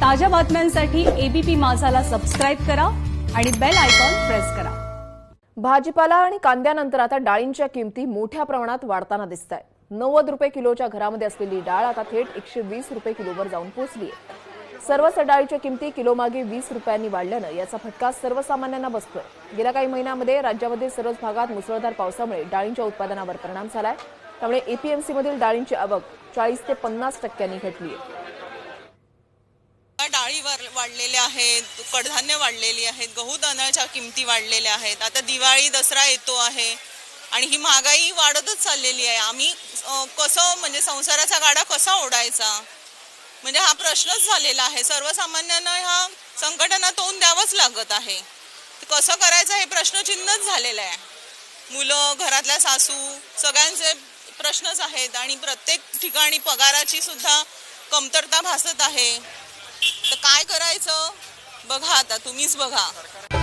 ताज्या बातम्यांसाठी ABP माझाला subscribe करा आणि बेल आयकॉन प्रेस करा। भाजीपाला आणि कांद्यानंतर आता डाळींच्या किमती मोठ्या प्रमाणात वाढताना दिसतायत। 90 रुपये किलोच्या घरामध्ये असलेली डाळ आता थेट 120 रुपये किलोवर जाऊन पोहोचली आहे। सर्वच डाळीच्या किमती किलोमागे 20 रुपयांनी वाढल्यानं याचा फटका सर्वसामान्यांना बसतोय। गेल्या काही महिन्यांमध्ये राज्यामध्ये सर्वच भागात मुसळधार पावसामुळे डाळींच्या उत्पादनावर परिणाम झालाय। त्यामुळे एपीएमसी मधील डाळींची आवक 40 ते 50% घटली आहे। डाळी वाढलेल्या आहेत, कडधान्य वाढलेली आहेत, गहू तांदळाच्या किमती वाढलेल्या आहेत। आता दिवाळी दसरा येतो आहे आणि ही महागाई वाढतच चाललेली आहे। आम्ही कसं म्हणजे संसाराचा गाडा कसा ओढायचा म्हणजे हा प्रश्नच झालेला आहे। सर्वसामान्यांना ह्या संकटांना तोंड द्यावंच लागत आहे। कसं करायचं हे प्रश्नचिन्हच झालेलं आहे। मुलं, घरातल्या सासू सगळ्यांचे प्रश्नच आहेत आणि प्रत्येक ठिकाणी पगाराची सुद्धा कमतरता भासत आहे। तर काय करायचं बघा, आता तुम्हीच बघा।